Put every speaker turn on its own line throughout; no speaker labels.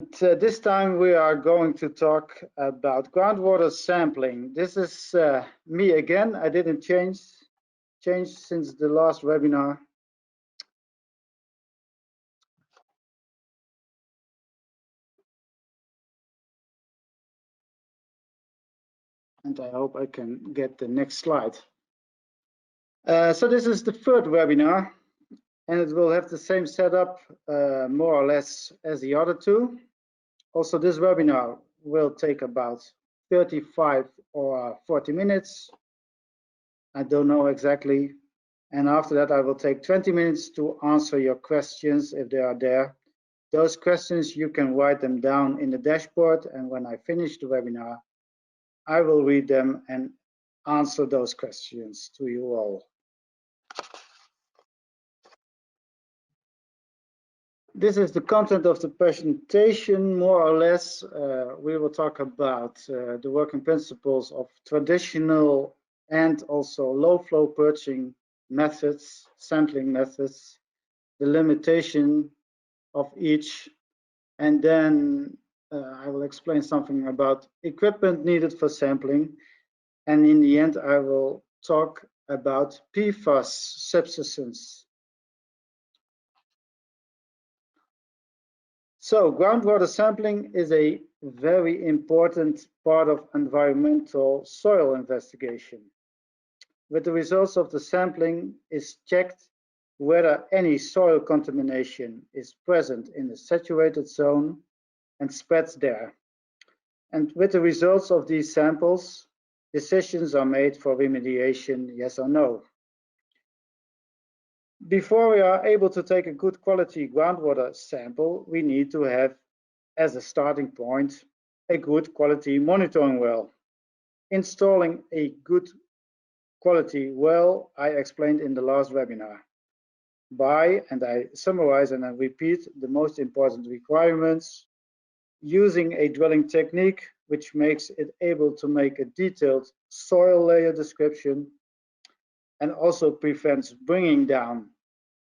This time we are going to talk about groundwater sampling. This is me again. I didn't change since the last webinar. And I hope I can get the next slide. So this is the third webinar, and it will have the same setup more or less as the other two. Also, this webinar will take about 35 or 40 minutes. I don't know exactly. And after that, I will take 20 minutes to answer your questions if they are there. Those questions, you can write them down in the dashboard. And when I finish the webinar, I will read them and answer those questions to you all. This is the content of the presentation, more or less. We will talk about the working principles of traditional and also low flow purging methods, sampling methods, the limitation of each, and then I will explain something about equipment needed for sampling, and in the end I will talk about PFAS substances. So groundwater sampling is a very important part of environmental soil investigation. With the results of the sampling is checked whether any soil contamination is present in the saturated zone and spreads there. And with the results of these samples, decisions are made for remediation, yes or no. Before we are able to take a good quality groundwater sample, we need to have, as a starting point, a good quality monitoring well. Installing a good quality well, I explained in the last webinar. By, and I summarize and I repeat the most important requirements, using a drilling technique which makes it able to make a detailed soil layer description and also prevents bringing down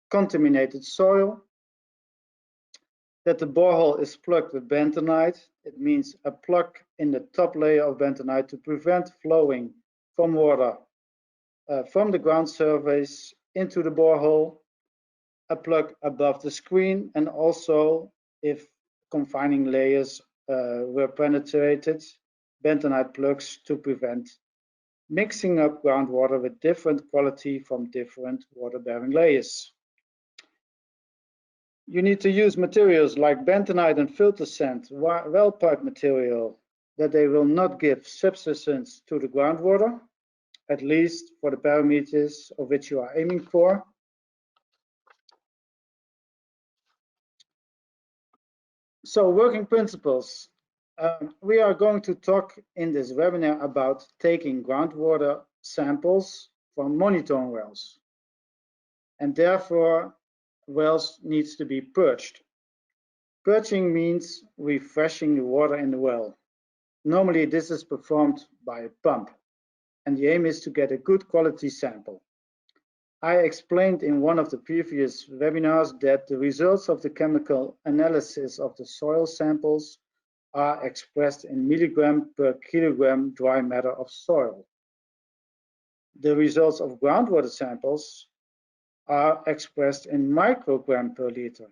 contaminated soil, that the borehole is plugged with bentonite. It means a plug in the top layer of bentonite to prevent flowing from water from the ground surface into the borehole, a plug above the screen, and also if confining layers were penetrated, bentonite plugs to prevent mixing up groundwater with different quality from different water-bearing layers. You need to use materials like bentonite and filter sand, well pipe material, that they will not give subsidence to the groundwater, at least for the parameters of which you are aiming for. So working principles. We are going to talk in this webinar about taking groundwater samples from monitoring wells. And therefore, wells needs to be purged. Purging means refreshing the water in the well. Normally, this is performed by a pump, and the aim is to get a good quality sample. I explained in one of the previous webinars that the results of the chemical analysis of the soil samples are expressed in milligram per kilogram dry matter of soil. The results of groundwater samples are expressed in microgram per liter,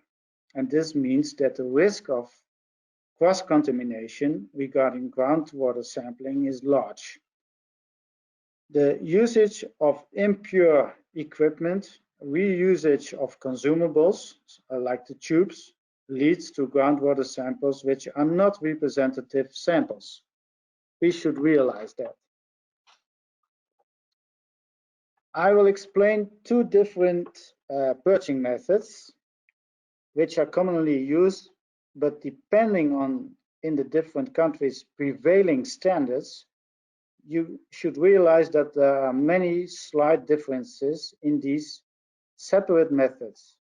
and this means that the risk of cross-contamination regarding groundwater sampling is large. The usage of impure equipment, reusage of consumables like the tubes, leads to groundwater samples which are not representative samples. We should realize that. I will explain two different purging methods which are commonly used, but depending on in the different countries prevailing standards, you should realize that there are many slight differences in these separate methods.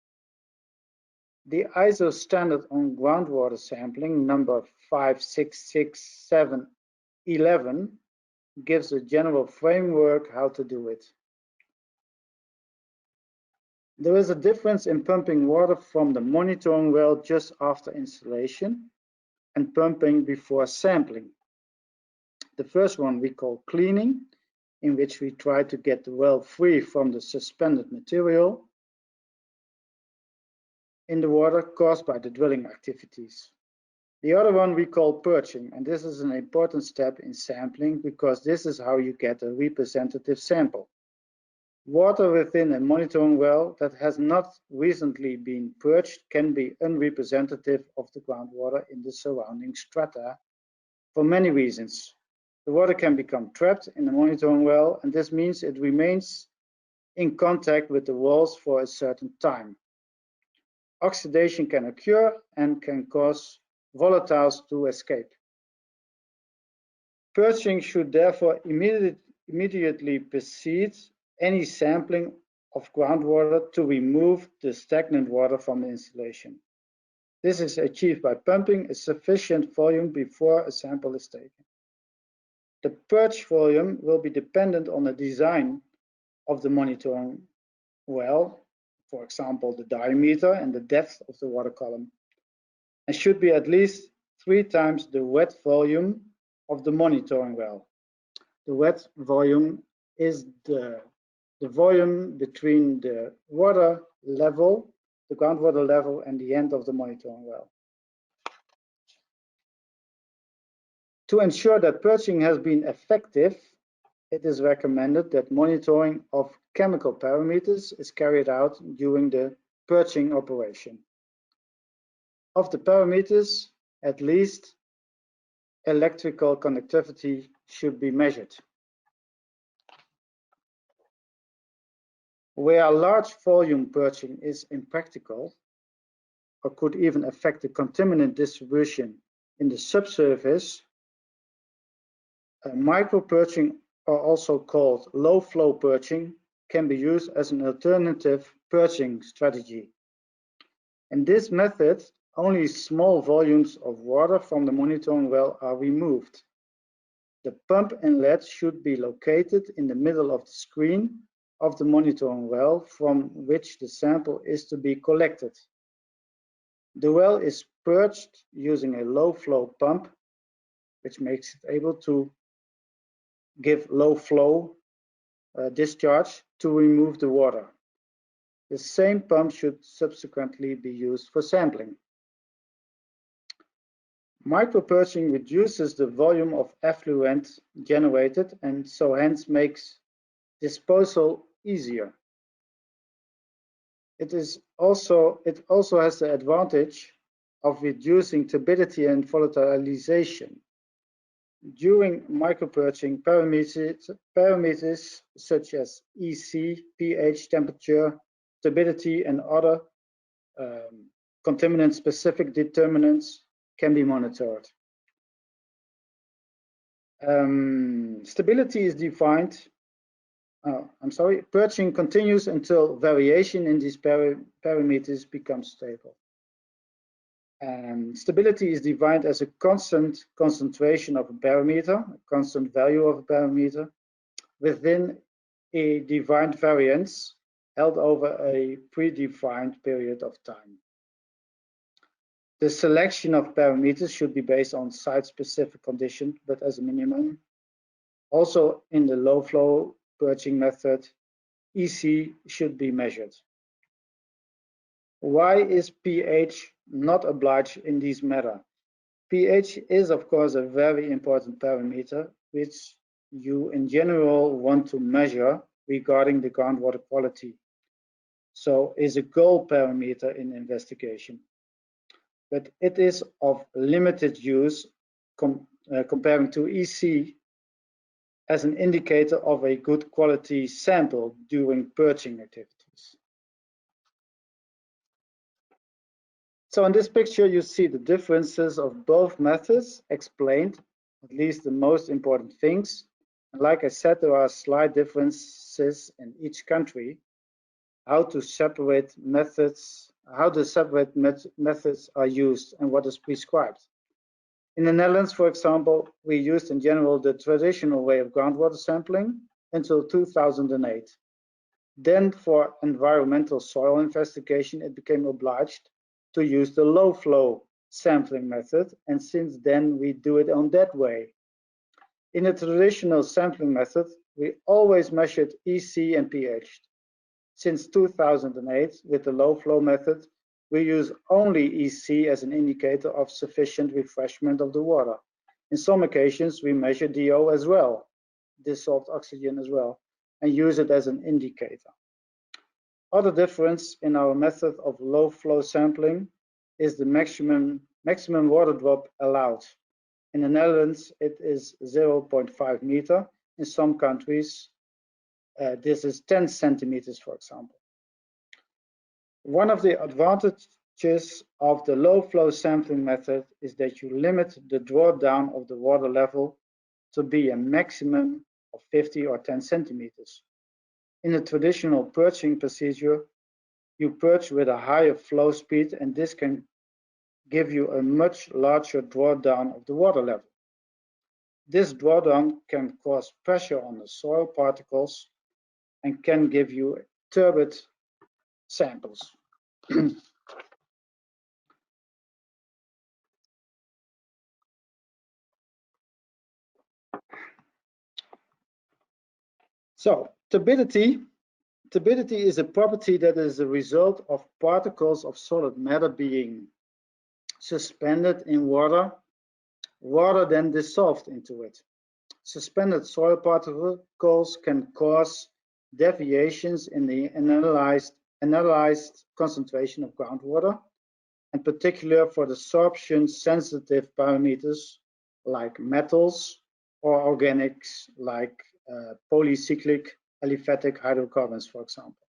The ISO standard on groundwater sampling, number 5666711, gives a general framework how to do it. There is a difference in pumping water from the monitoring well just after installation and pumping before sampling. The first one we call cleaning, in which we try to get the well free from the suspended material in the water caused by the drilling activities. The other one we call purging, and this is an important step in sampling because this is how you get a representative sample. Water within a monitoring well that has not recently been purged can be unrepresentative of the groundwater in the surrounding strata for many reasons. The water can become trapped in the monitoring well, and this means it remains in contact with the walls for a certain time. Oxidation can occur and can cause volatiles to escape. Purging should therefore immediately precede any sampling of groundwater to remove the stagnant water from the installation. This is achieved by pumping a sufficient volume before a sample is taken. The purge volume will be dependent on the design of the monitoring well, for example, the diameter and the depth of the water column, and should be at least 3 times the wet volume of the monitoring well. The wet volume is the volume between the water level, the groundwater level, and the end of the monitoring well. To ensure that purging has been effective, it is recommended that monitoring of chemical parameters is carried out during the purging operation. Of the parameters, at least electrical conductivity should be measured. Where large volume purging is impractical or could even affect the contaminant distribution in the subsurface, micro purging, or also called low flow purging, can be used as an alternative purging strategy. In this method, only small volumes of water from the monitoring well are removed. The pump inlet should be located in the middle of the screen of the monitoring well from which the sample is to be collected. The well is purged using a low flow pump, which makes it able to give low flow discharge to remove the water. The same pump should subsequently be used for sampling. Micropurging reduces the volume of effluent generated and so hence makes disposal easier. It also has the advantage of reducing turbidity and volatilization. During micropurging, parameters such as EC, pH, temperature, turbidity, and other contaminant-specific determinants can be monitored. Stability is defined. Purging continues until variation in these parameters becomes stable. Stability is defined as a constant concentration of a parameter, a constant value of a parameter, within a defined variance held over a predefined period of time. The selection of parameters should be based on site-specific conditions, but as a minimum. Also, in the low-flow purging method, EC should be measured. Why is pH not obliged in this matter? pH is, of course, a very important parameter which you in general want to measure regarding the groundwater quality. So is a goal parameter in investigation. But it is of limited use comparing to EC as an indicator of a good quality sample during purging activities. So in this picture, you see the differences of both methods explained, at least the most important things. And like I said, there are slight differences in each country, how the separate methods are used and what is prescribed. In the Netherlands, for example, we used in general the traditional way of groundwater sampling until 2008. Then for environmental soil investigation, it became obliged to use the low flow sampling method, and since then we do it on that way. In a traditional sampling method, we always measured EC and pH. Since 2008, with the low flow method, we use only EC as an indicator of sufficient refreshment of the water. In some occasions, we measure DO as well, dissolved oxygen as well, and use it as an indicator. Other difference in our method of low flow sampling is the maximum water drop allowed. In the Netherlands, it is 0.5 meter. In some countries, this is 10 centimeters, for example. One of the advantages of the low flow sampling method is that you limit the drawdown of the water level to be a maximum of 50 or 10 centimeters. In a traditional purging procedure, you purge with a higher flow speed, and this can give you a much larger drawdown of the water level. This drawdown can cause pressure on the soil particles and can give you turbid samples. So, turbidity is a property that is a result of particles of solid matter being suspended in water then dissolved into it. Suspended soil particles can cause deviations in the analyzed concentration of groundwater, in particular for the sorption sensitive parameters like metals or organics like polycyclic aliphatic hydrocarbons, for example.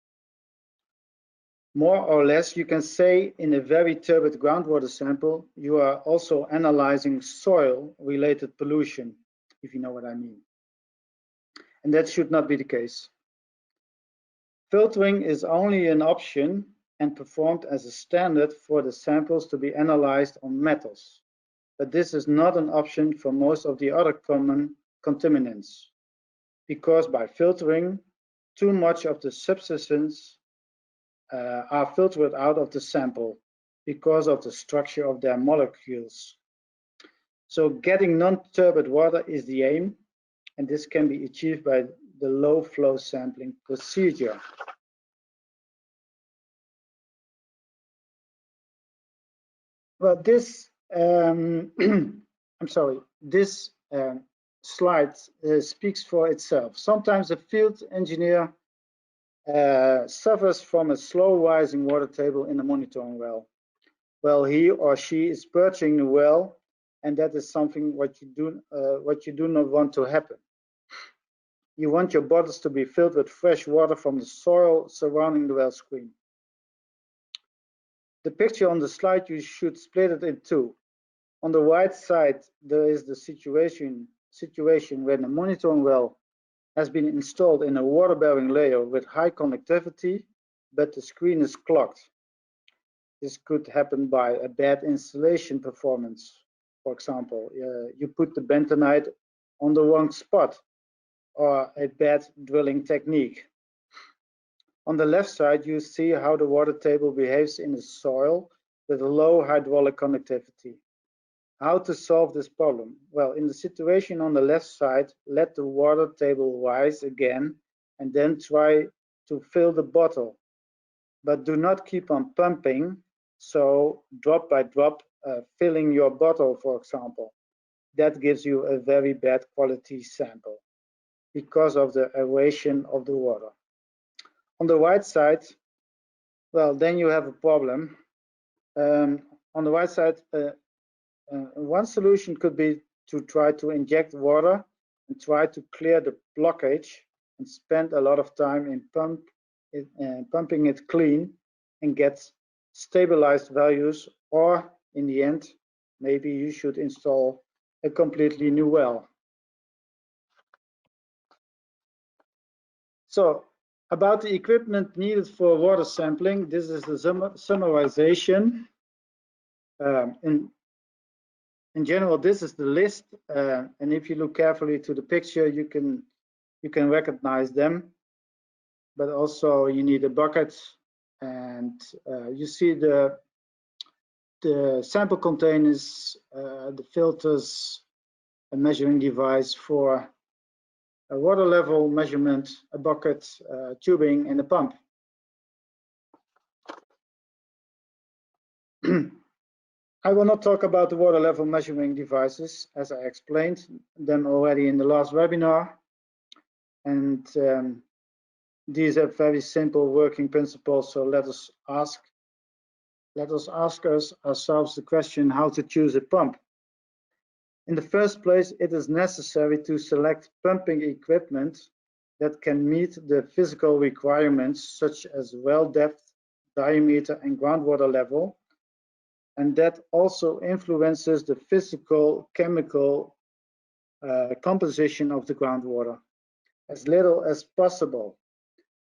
More or less, you can say in a very turbid groundwater sample, you are also analyzing soil-related pollution, if you know what I mean. And that should not be the case. Filtering is only an option and performed as a standard for the samples to be analyzed on metals. But this is not an option for most of the other common contaminants, because by filtering, too much of the substances are filtered out of the sample because of the structure of their molecules. So getting non-turbid water is the aim, and this can be achieved by the low flow sampling procedure. Well, this I'm sorry, this slide speaks for itself. Sometimes a field engineer suffers from a slow rising water table in a monitoring well. Well, he or she is purging the well, and that is something what you do not want to happen. You want your bottles to be filled with fresh water from the soil surrounding the well screen. The picture on the slide, you should split it in two. On the right side, there is the situation where the monitoring well has been installed in a water-bearing layer with high conductivity, but the screen is clogged. This could happen by a bad installation performance. For example, you put the bentonite on the wrong spot, or a bad drilling technique. On the left side, you see how the water table behaves in the soil with low hydraulic conductivity. How to solve this problem? Well, in the situation on the left side, let the water table rise again and then try to fill the bottle. But do not keep on pumping, so drop by drop, filling your bottle, for example. That gives you a very bad quality sample because of the aeration of the water. On the right side, well, then you have a problem. On the right side, one solution could be to try to inject water and try to clear the blockage and spend a lot of time in pumping it clean and get stabilized values, or in the end, maybe you should install a completely new well. So, about the equipment needed for water sampling, this is the summarization. In general, this is the list, and if you look carefully to the picture, you can recognize them. But also, you need a bucket, and you see the the sample containers, the filters, a measuring device for a water level measurement, a bucket, tubing, and a pump. I will not talk about the water level measuring devices, as I explained them already in the last webinar. And these have very simple working principles, so let us ask ourselves the question how to choose a pump. In the first place, it is necessary to select pumping equipment that can meet the physical requirements such as well depth, diameter, and groundwater level, and that also influences the physical chemical composition of the groundwater as little as possible,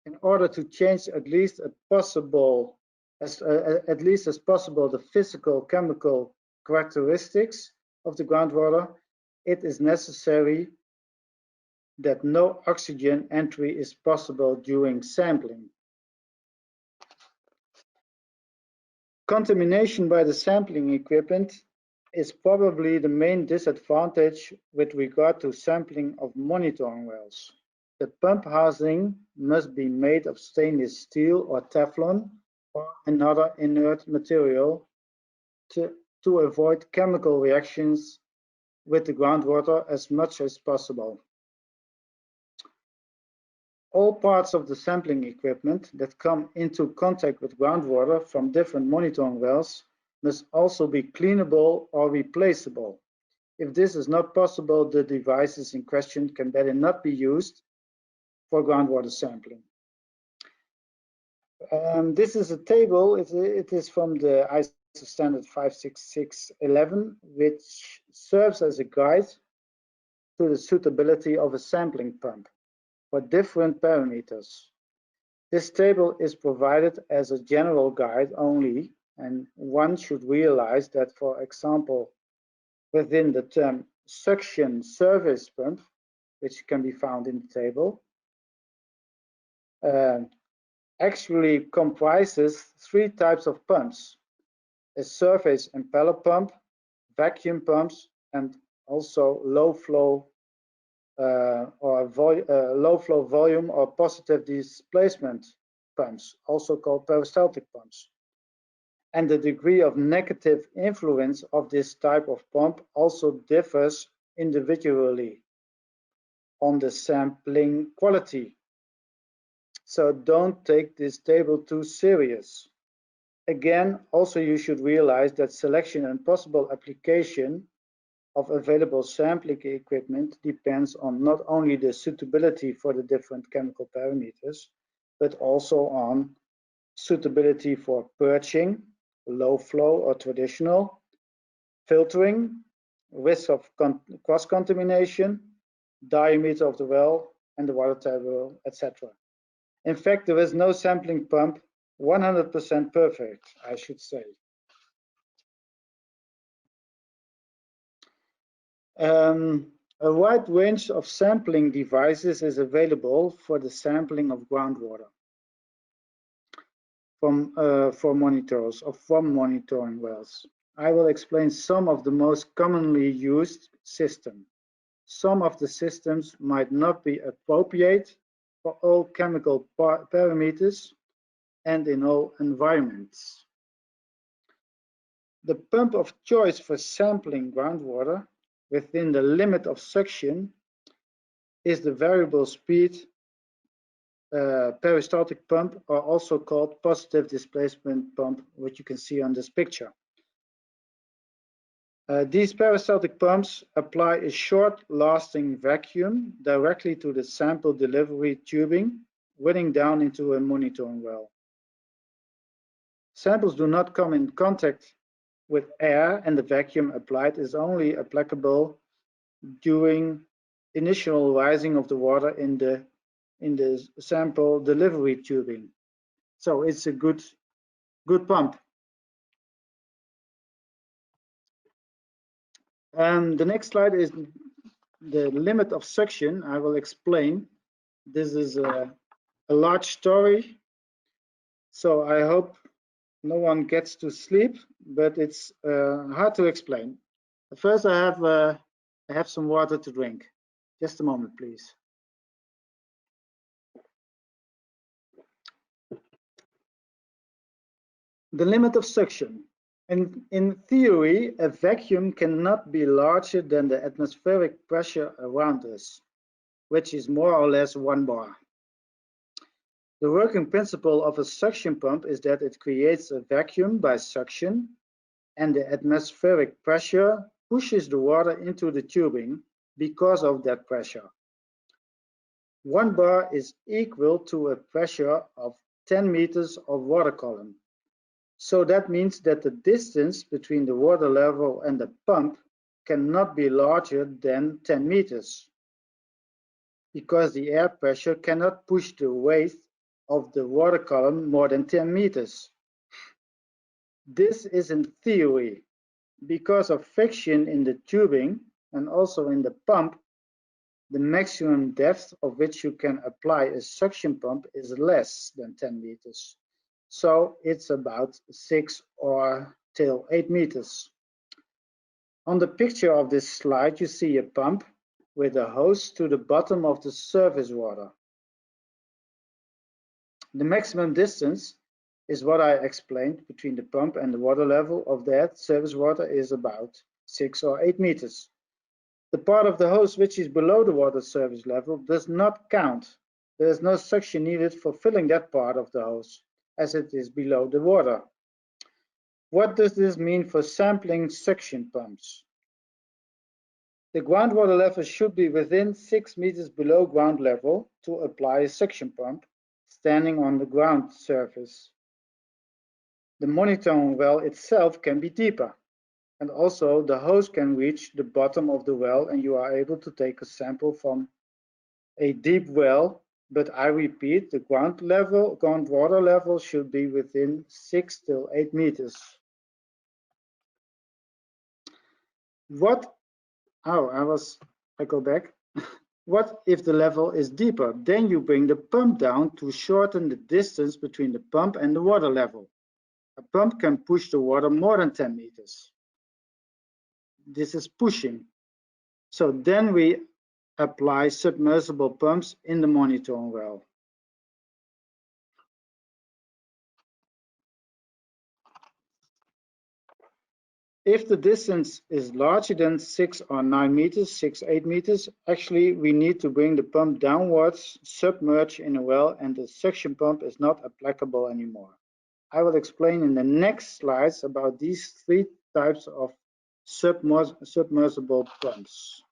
in order to change at least as possible the physical chemical characteristics of the groundwater. It is necessary that no oxygen entry is possible during sampling. Contamination by the sampling equipment is probably the main disadvantage with regard to sampling of monitoring wells. The pump housing must be made of stainless steel or Teflon or another inert material to avoid chemical reactions with the groundwater as much as possible. All parts of the sampling equipment that come into contact with groundwater from different monitoring wells must also be cleanable or replaceable. If this is not possible, the devices in question can better not be used for groundwater sampling. This is a table. It is from the ISO standard 56611, which serves as a guide to the suitability of a sampling pump for different parameters. This table is provided as a general guide only, and one should realize that, for example, within the term suction service pump, which can be found in the table, actually comprises three types of pumps: a surface impeller pump, vacuum pumps, and also low flow low flow volume or positive displacement pumps, also called peristaltic pumps. And the degree of negative influence of this type of pump also differs individually on the sampling quality. So don't take this table too serious. Again, also you should realize that selection and possible application of available sampling equipment depends on not only the suitability for the different chemical parameters, but also on suitability for purging, low flow or traditional, filtering, risk of cross-contamination, diameter of the well and the water table, etc. In fact, there is no sampling pump 100% perfect, I should say. A wide range of sampling devices is available for the sampling of groundwater from monitoring wells. I will explain some of the most commonly used systems. Some of the systems might not be appropriate for all chemical parameters and in all environments. The pump of choice for sampling groundwater within the limit of suction is the variable speed peristaltic pump, or also called positive displacement pump, which you can see on this picture. These peristaltic pumps apply a short-lasting vacuum directly to the sample delivery tubing, running down into a monitoring well. Samples do not come in contact with air, and the vacuum applied is only applicable during initial rising of the water in the sample delivery tubing. So it's a good pump. The next slide is the limit of suction. I will explain. This is a large story, so I hope no one gets to sleep, but it's hard to explain. First, I have some water to drink. Just a moment, please. The limit of suction. In theory, a vacuum cannot be larger than the atmospheric pressure around us, which is more or less 1 bar. The working principle of a suction pump is that it creates a vacuum by suction, and the atmospheric pressure pushes the water into the tubing because of that pressure. 1 bar is equal to a pressure of 10 meters of water column. So that means that the distance between the water level and the pump cannot be larger than 10 meters, because the air pressure cannot push the weight of the water column more than 10 meters. This is in theory. Because of friction in the tubing and also in the pump, the maximum depth of which you can apply a suction pump is less than 10 meters. So it's about 6 or till 8 meters. On the picture of this slide, you see a pump with a hose to the bottom of the surface water. The maximum distance is what I explained between the pump and the water level of that surface water is about 6 or 8 meters. The part of the hose which is below the water surface level does not count. There is no suction needed for filling that part of the hose, as it is below the water. What does this mean for sampling suction pumps? The groundwater level should be within 6 meters below ground level to apply a suction pump standing on the ground surface. The monitoring well itself can be deeper, and also the hose can reach the bottom of the well, and you are able to take a sample from a deep well. But I repeat, the groundwater level should be within 6 till 8 meters. I go back. What if the level is deeper? Then you bring the pump down to shorten the distance between the pump and the water level. A pump can push the water more than 10 meters. This is pushing. So then we apply submersible pumps in the monitoring well. If the distance is larger than 6 or 9 meters, 6, 8 meters, actually we need to bring the pump downwards, submerge in a well, and the suction pump is not applicable anymore. I will explain in the next slides about these 3 types of submersible pumps.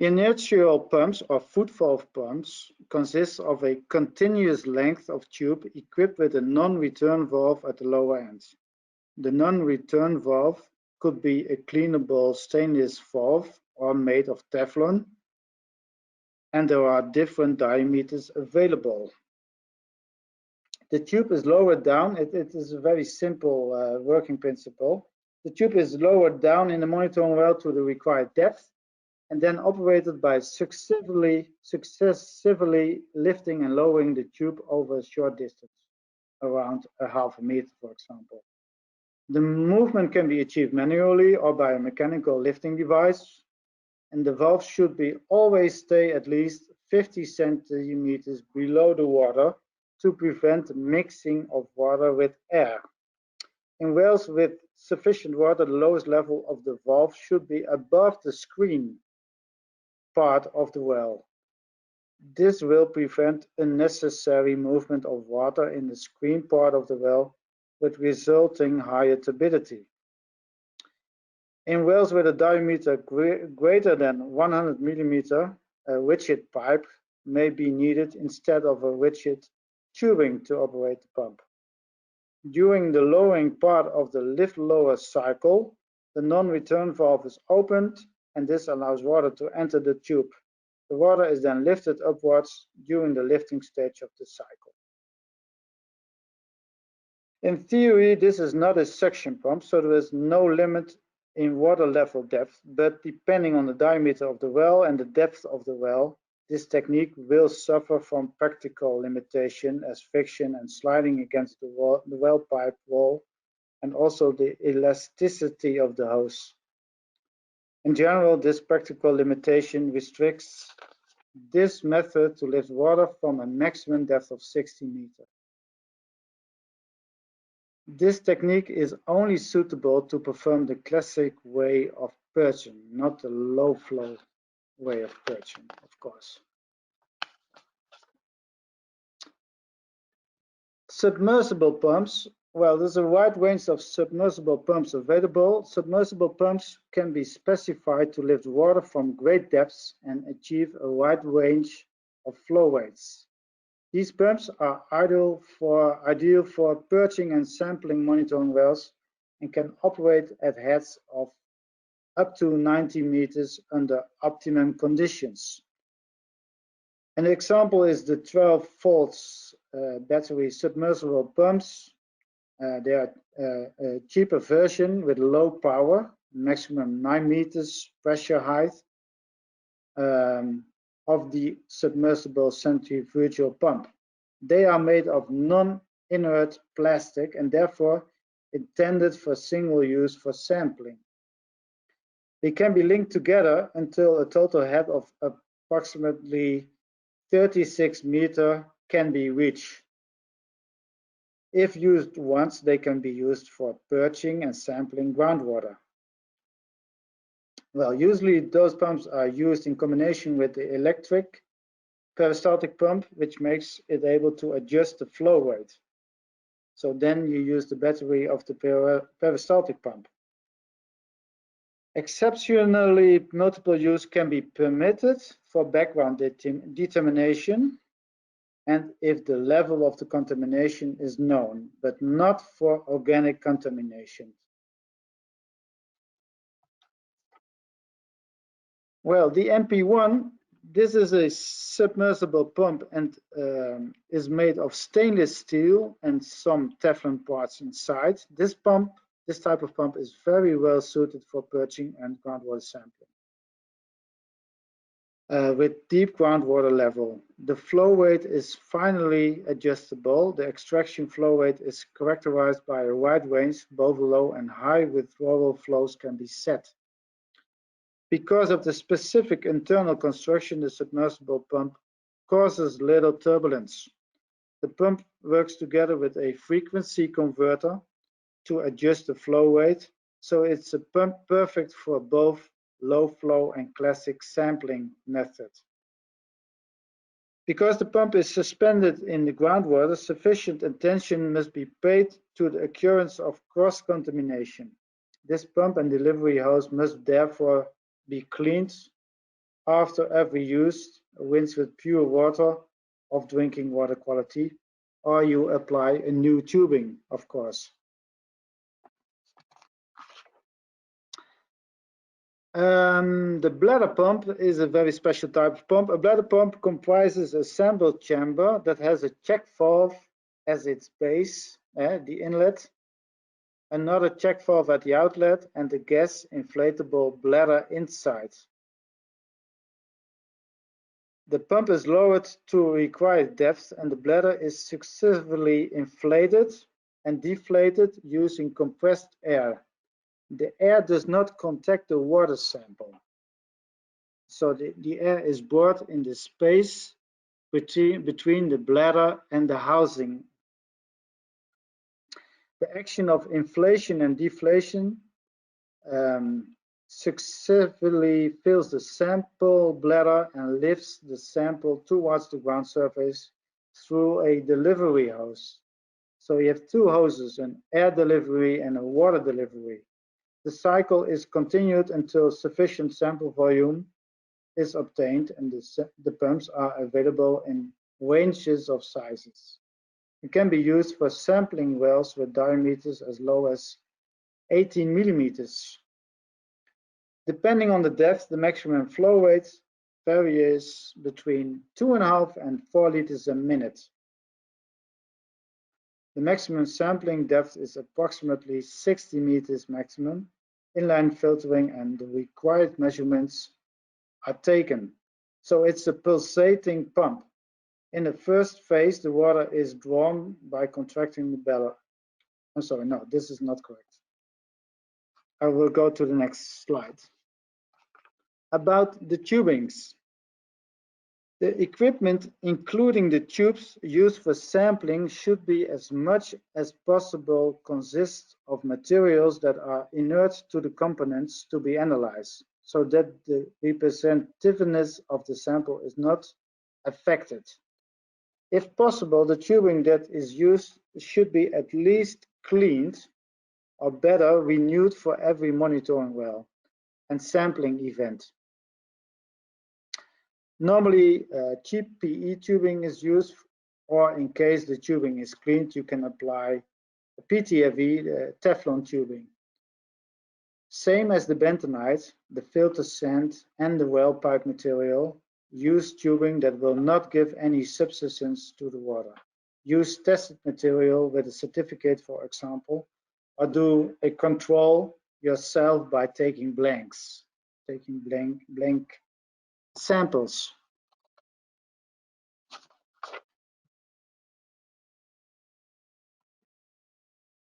Inertial pumps or foot valve pumps consist of a continuous length of tube equipped with a non-return valve at the lower end. The non-return valve could be a cleanable stainless valve or made of Teflon, and there are different diameters available. The tube is lowered down. It is a very simple working principle. The tube is lowered down in the monitoring well to the required depth, and then operated by successively lifting and lowering the tube over a short distance, around a half a meter, for example. The movement can be achieved manually or by a mechanical lifting device, and the valve should always stay at least 50 centimeters below the water to prevent mixing of water with air. In wells with sufficient water, the lowest level of the valve should be above the screen part of the well. This will prevent unnecessary movement of water in the screen part of the well, with resulting higher turbidity. In wells with a diameter greater than 100 millimeter, a rigid pipe may be needed instead of a rigid tubing to operate the pump. During the lowering part of the lift-lower cycle, the non-return valve is opened, and this allows water to enter the tube. The water is then lifted upwards during the lifting stage of the cycle. In theory, this is not a suction pump, so there is no limit in water level depth, but depending on the diameter of the well and the depth of the well, This technique will suffer from practical limitation as friction and sliding against the well pipe wall, and also the elasticity of the hose. In general, this practical limitation restricts this method to lift water from a maximum depth of 60 meters. This technique is only suitable to perform the classic way of purging, not the low flow way of purging, of course. Submersible pumps. Well, there's a wide range of submersible pumps available. Submersible pumps can be specified to lift water from great depths and achieve a wide range of flow rates. These pumps are ideal for purging and sampling monitoring wells and can operate at heads of up to 90 meters under optimum conditions. An example is the 12 volts battery submersible pumps. They are a cheaper version with low power, maximum 9 meters pressure height of the submersible centrifugal pump. They are made of non-inert plastic and therefore intended for single use for sampling. They can be linked together until a total head of approximately 36 meters can be reached. If used once, they can be used for purging and sampling groundwater. Well, usually those pumps are used in combination with the electric peristaltic pump, which makes it able to adjust the flow rate. So then you use the battery of the peristaltic pump. Exceptionally, multiple use can be permitted for background determination and if the level of the contamination is known, but not for organic contamination. Well, the MP1, this is a submersible pump and is made of stainless steel and some Teflon parts inside. This type of pump is very well suited for purging and groundwater sampling. With deep groundwater level, the flow rate is finally adjustable. The extraction flow rate is characterized by a wide range. Both low and high withdrawal flows can be set. Because of the specific internal construction, the submersible pump causes little turbulence. The pump works together with a frequency converter to adjust the flow rate, so it's a pump perfect for both low flow and classic sampling method. Because the pump is suspended in the groundwater, sufficient attention must be paid to the occurrence of cross-contamination. This pump and delivery hose must therefore be cleaned after every use, rinsed with pure water of drinking water quality, or you apply a new tubing, of course. The bladder pump is a very special type of pump. A bladder pump comprises a sample chamber that has a check valve as its base, the inlet, another check valve at the outlet, and a gas inflatable bladder inside. The pump is lowered to required depth and the bladder is successively inflated and deflated using compressed air. The air does not contact the water sample. So the air is brought in the space between the bladder and the housing. The action of inflation and deflation successfully fills the sample bladder and lifts the sample towards the ground surface through a delivery hose. So you have two hoses, an air delivery and a water delivery. The cycle is continued until sufficient sample volume is obtained and the pumps are available in ranges of sizes. It can be used for sampling wells with diameters as low as 18 millimeters. Depending on the depth, the maximum flow rate varies between 2.5 and 4 liters a minute. The maximum sampling depth is approximately 60 meters maximum. Inline filtering and the required measurements are taken. So it's a pulsating pump. In the first phase, the water is drawn by contracting the bellow. I'm sorry, no, this is not correct. I will go to the next slide. About the tubings. The equipment, including the tubes used for sampling, should be as much as possible consist of materials that are inert to the components to be analyzed, so that the representativeness of the sample is not affected. If possible, the tubing that is used should be at least cleaned or better renewed for every monitoring well and sampling event. Normally, cheap PE tubing is used, or in case the tubing is cleaned, you can apply a PTFE, Teflon tubing. Same as the bentonite, the filter sand, and the well pipe material, use tubing that will not give any substance to the water. Use tested material with a certificate, for example, or do a control yourself by taking blank samples.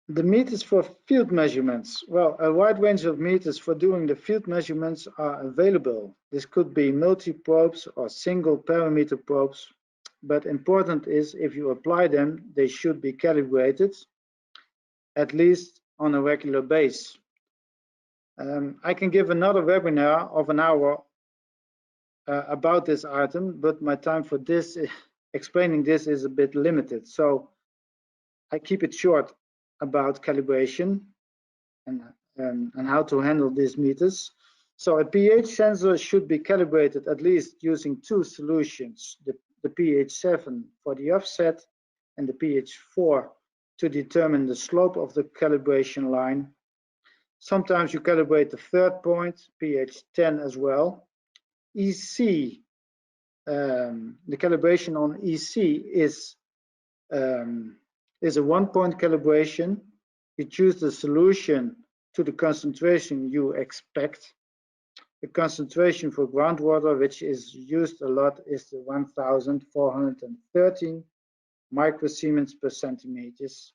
The meters for field measurements. Well, a wide range of meters for doing the field measurements are available. This could be multi-probes or single parameter probes, but important is if you apply them, they should be calibrated, at least on a regular basis. I can give another webinar of an hour about this item, but my time for this, explaining this, is a bit limited. So I keep it short about calibration and how to handle these meters. So a pH sensor should be calibrated at least using two solutions, the pH 7 for the offset and the pH 4 to determine the slope of the calibration line. Sometimes you calibrate the third point, pH 10 as well. EC, the calibration on EC is a one-point calibration. You choose the solution to the concentration you expect. The concentration for groundwater, which is used a lot, is the 1413 microsiemens per centimeters.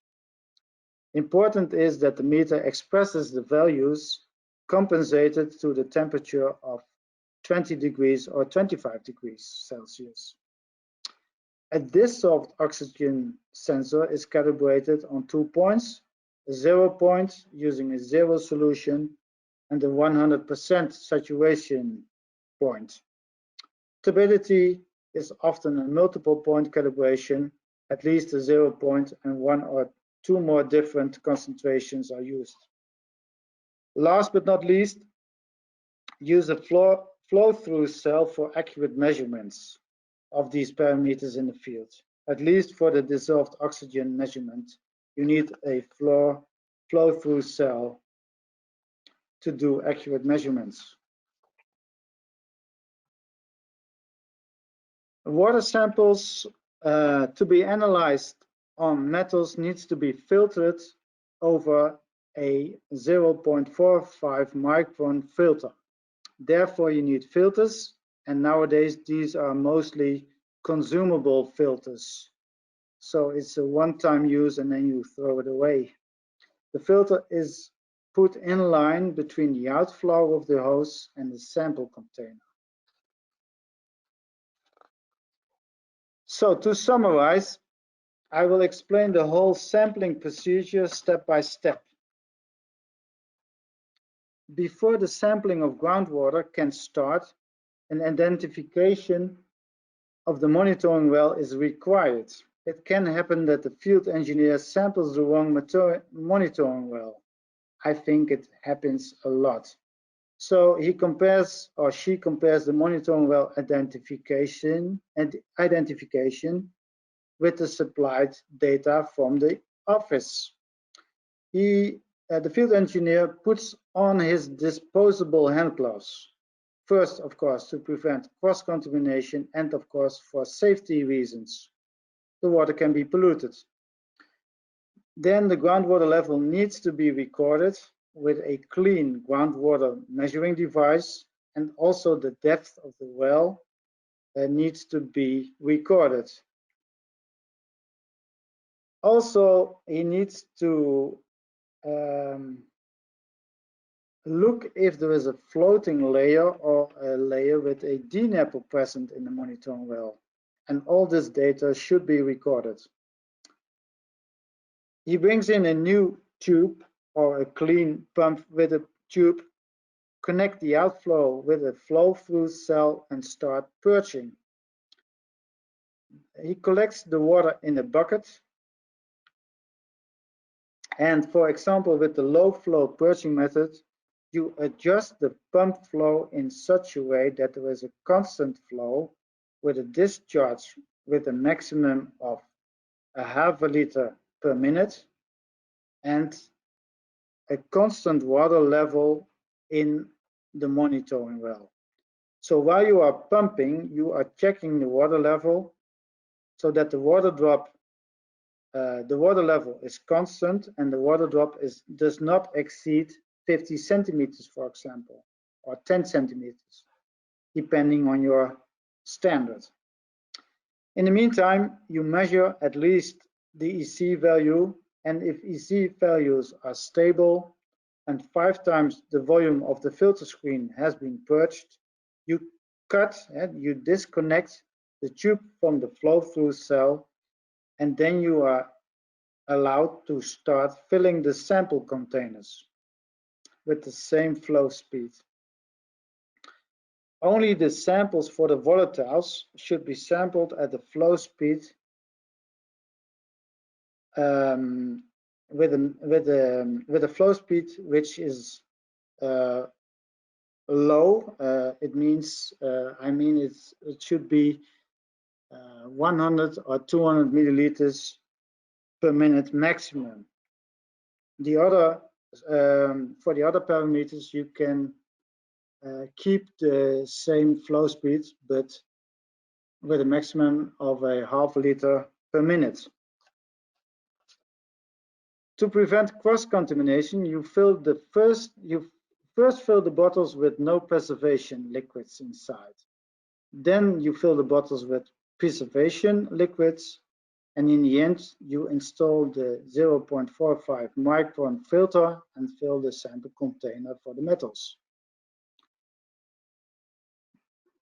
Important is that the meter expresses the values compensated to the temperature of 20 degrees or 25 degrees Celsius. A dissolved oxygen sensor is calibrated on 2 points, a 0 point using a zero solution and a 100% saturation point. Stability is often a multiple point calibration, at least a 0 point and 1 or 2 more different concentrations are used. Last but not least, use a flow-through cell for accurate measurements of these parameters in the field. At least for the dissolved oxygen measurement, you need a flow-through cell to do accurate measurements. Water samples to be analyzed on metals needs to be filtered over a 0.45 micron filter. Therefore, you need filters, and nowadays these are mostly consumable filters. So it's a one-time use and then you throw it away. The filter is put in line between the outflow of the hose and the sample container. So to summarize, I will explain the whole sampling procedure step by step. Before the sampling of groundwater can start, an identification of the monitoring well is required. It can happen that the field engineer samples the wrong monitoring well. I think it happens a lot. So he compares or she compares the monitoring well identification with the supplied data from the office. The field engineer puts on his disposable hand gloves. First, of course, to prevent cross-contamination and, of course, for safety reasons. The water can be polluted. Then the groundwater level needs to be recorded with a clean groundwater measuring device and also the depth of the well needs to be recorded. Also, he needs to look if there is a floating layer or a layer with a DNAPL present in the monitoring well, and all this data should be recorded. He brings in a new tube or a clean pump with a tube, connect the outflow with a flow-through cell and start purging. He collects the water in a bucket, and for example, with the low-flow purging method, you adjust the pump flow in such a way that there is a constant flow with a discharge with a maximum of ½ liter per minute and a constant water level in the monitoring well. So while you are pumping, you are checking the water level so that the water level is constant and the water drop does not exceed 50 centimeters, for example, or 10 centimeters, depending on your standard. In the meantime, you measure at least the EC value, and if EC values are stable and 5 times the volume of the filter screen has been purged, you you disconnect the tube from the flow-through cell, and then you are allowed to start filling the sample containers with the same flow speed. Only the samples for the volatiles should be sampled at the flow speed with a flow speed which is low. It means it should be 100 or 200 milliliters per minute maximum. The other for the other parameters, you can keep the same flow speed, but with a maximum of a ½ liter per minute. To prevent cross-contamination, you first fill the bottles with no preservation liquids inside. Then you fill the bottles with preservation liquids, and in the end, you install the 0.45 micron filter and fill the sample container for the metals.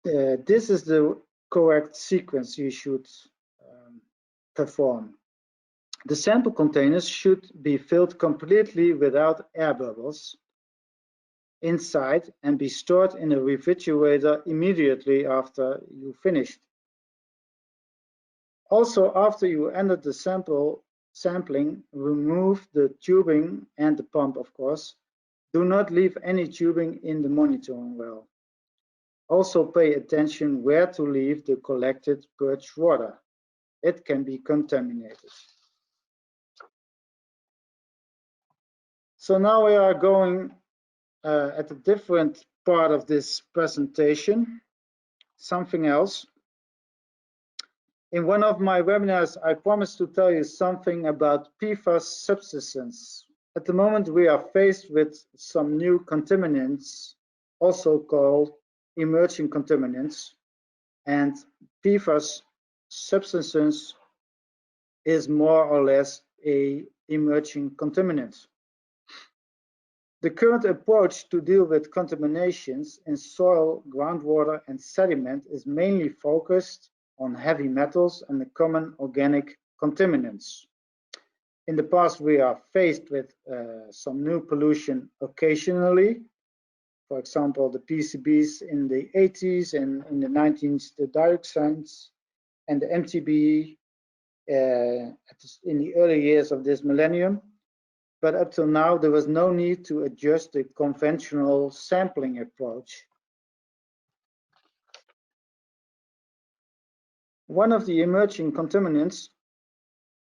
This is the correct sequence you should perform. The sample containers should be filled completely without air bubbles inside and be stored in a refrigerator immediately after you finished. Also, after you ended the sampling, remove the tubing and the pump, of course. Do not leave any tubing in the monitoring well. Also pay attention where to leave the collected purged water. It can be contaminated. So now we are going at a different part of this presentation, something else. In one of my webinars, I promised to tell you something about PFAS substances. At the moment, we are faced with some new contaminants, also called emerging contaminants, and PFAS substances is more or less an emerging contaminant. The current approach to deal with contaminations in soil, groundwater, and sediment is mainly focused on heavy metals and the common organic contaminants. In the past, we are faced with some new pollution occasionally. For example, the PCBs in the 80s and in the 90s, the dioxins and the MTBE in the early years of this millennium. But up till now, there was no need to adjust the conventional sampling approach. One of the emerging contaminants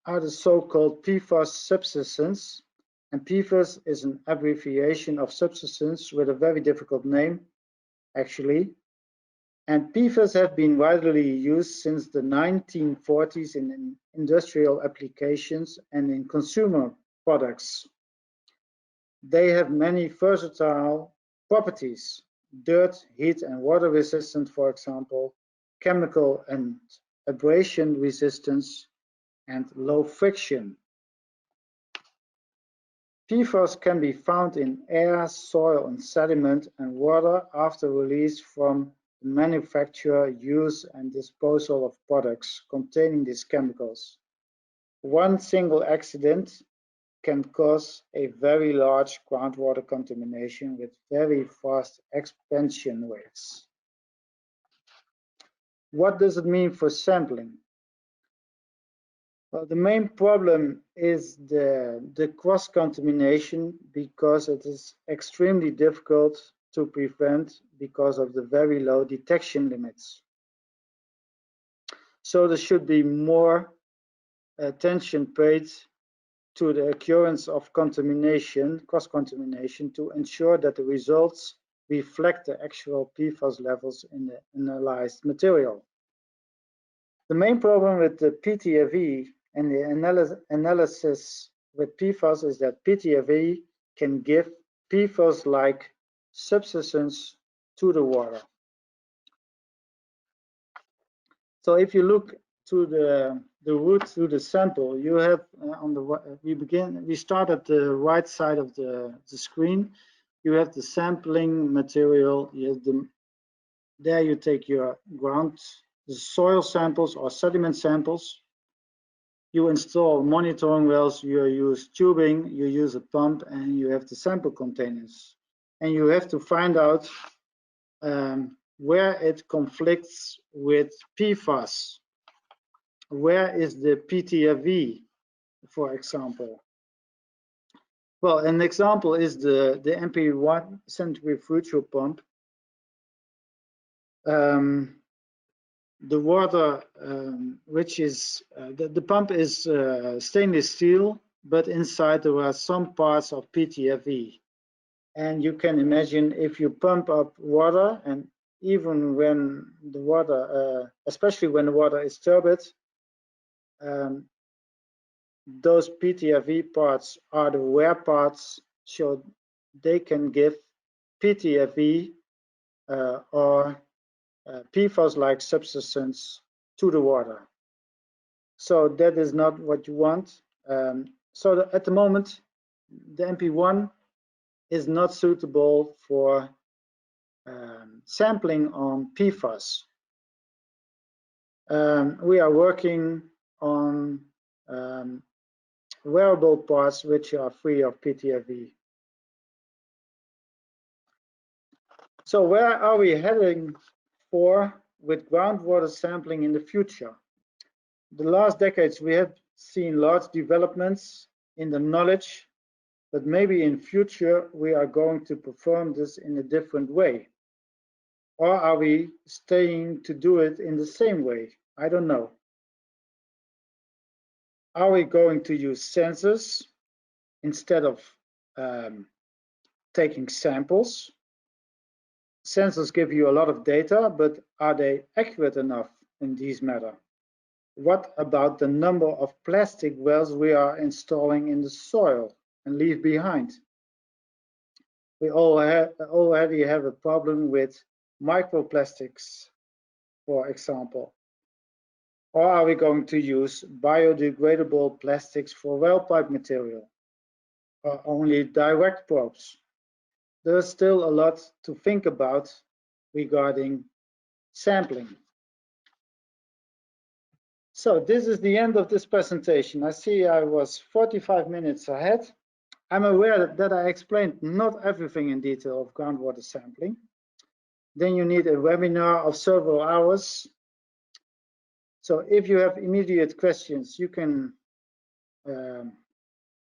are the so-called PFAS substances, and PFAS is an abbreviation of substance with a very difficult name, actually. And PFAS have been widely used since the 1940s in industrial applications and in consumer products. They have many versatile properties: dirt, heat, and water resistant, for example, chemical and abrasion resistance, and low friction. PFAS can be found in air, soil, and sediment and water after release from the manufacture, use, and disposal of products containing these chemicals. One single accident can cause a very large groundwater contamination with very fast expansion rates. What does it mean for sampling? Well, the main problem is the cross-contamination, because it is extremely difficult to prevent because of the very low detection limits. So there should be more attention paid to the occurrence of contamination, cross-contamination, to ensure that the results reflect the actual PFAS levels in the analyzed material. The main problem with the PTFE and the analysis with PFAS is that PTFE can give PFAS-like substances to the water. So if you look to the route to the sample, you have on the we start at the right side of the screen. You have the sampling material. You have there you take your the soil samples or sediment samples. You install monitoring wells, you use tubing, you use a pump, and you have the sample containers. And you have to find out where it conflicts with PFAS. Where is the PTFE, for example? Well, an example is the MP1 centrifugal pump. The water, which is the pump is stainless steel, but inside there are some parts of PTFE. And you can imagine if you pump up water, and even when the water, especially when the water is turbid, those PTFE parts are the wear parts, so they can give PTFE or PFAS-like substance to the water. So that is not what you want. So at the moment, the MP1 is not suitable for sampling on PFAS. We are working on wearable parts which are free of PTFE. So where are we heading for with groundwater sampling in the future? The last decades we have seen large developments in the knowledge, but maybe in future we are going to perform this in a different way. Or are we staying to do it in the same way? I don't know. Are we going to use sensors instead of taking samples? Sensors give you a lot of data, but are they accurate enough in these matters? What about the number of plastic wells we are installing in the soil and leave behind? We already have a problem with microplastics, for example. Or are we going to use biodegradable plastics for well pipe material? Or only direct probes? There's still a lot to think about regarding sampling. So this is the end of this presentation. I see I was 45 minutes ahead. I'm aware that I explained not everything in detail of groundwater sampling. Then you need a webinar of several hours. So if you have immediate questions, you can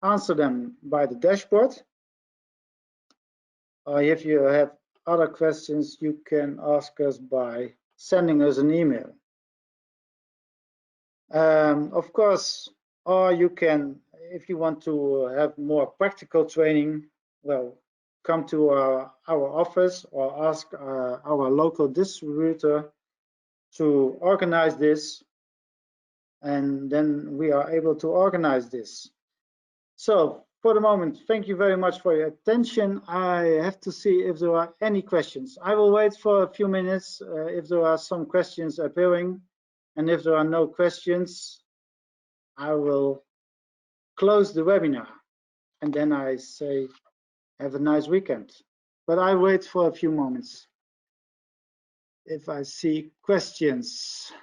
answer them by the dashboard. Or if you have other questions, you can ask us by sending us an email. Of course, or you can, if you want to have more practical training, well, come to our office or ask our local distributor to organize this, and then we are able to organize this. So for the moment, thank you very much for your attention. I have to see if there are any questions. I will wait for a few minutes if there are some questions appearing. And if there are no questions, I will close the webinar. And then I say, have a nice weekend. But I wait for a few moments. If I see questions.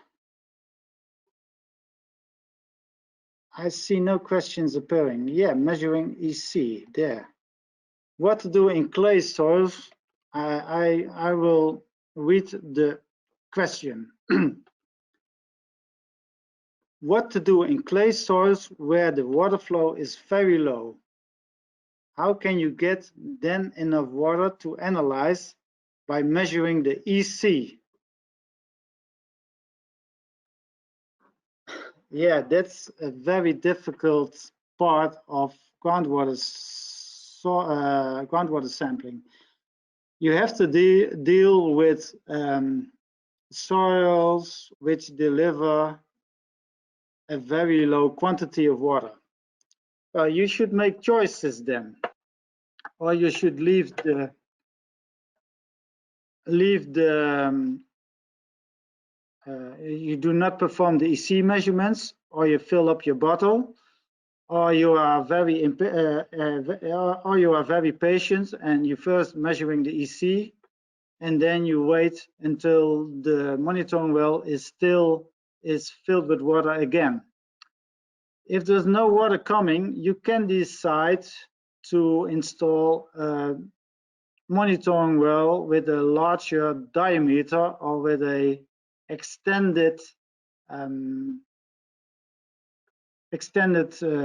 I see no questions appearing. Yeah, measuring EC there. What to do in clay soils? I will read the question. What to do in clay soils where the water flow is very low? How can you get then enough water to analyze by measuring the EC? Yeah, that's a very difficult part of groundwater sampling. You have to deal with soils which deliver a very low quantity of water. You should make choices then, or you should leave the you do not perform the EC measurements, or you fill up your bottle, or you are very patient and you first measuring the EC, and then you wait until the monitoring well is filled with water again. If there's no water coming, you can decide to install a monitoring well with a larger diameter or with a extended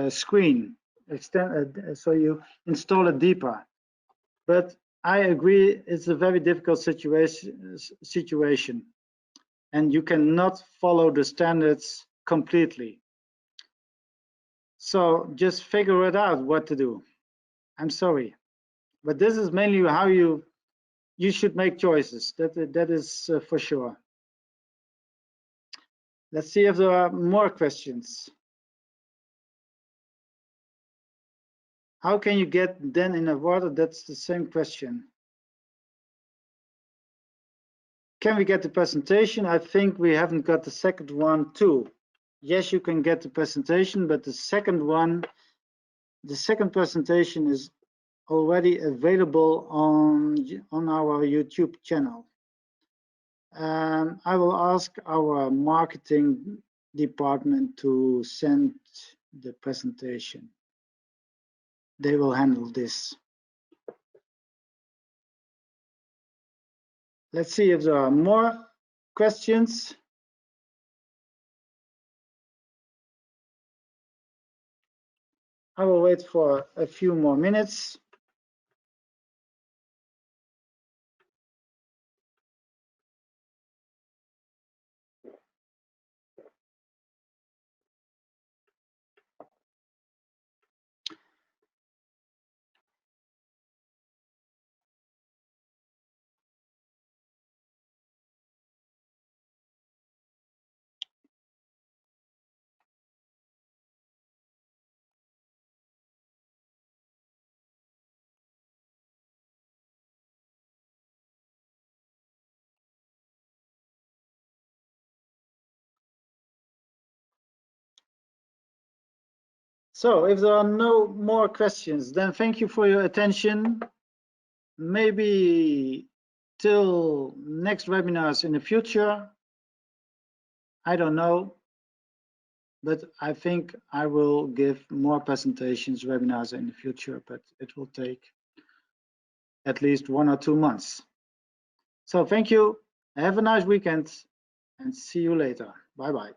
screen. So you install it deeper. But I agree, it's a very difficult situation, and you cannot follow the standards completely. So just figure it out what to do. I'm sorry, but this is mainly how you should make choices. That is for sure. Let's see if there are more questions. How can you get then enough water? That's the same question. Can we get the presentation? I think we haven't got the second one too. Yes, you can get the presentation, but the second presentation is already available on our YouTube channel. I will ask our marketing department to send the presentation. They will handle this. Let's see if there are more questions. I will wait for a few more minutes. So if there are no more questions, then thank you for your attention. Maybe till next webinars in the future. I don't know, but I think I will give more presentations, webinars in the future, but it will take at least 1 or 2 months. So thank you. Have a nice weekend and see you later. Bye-bye.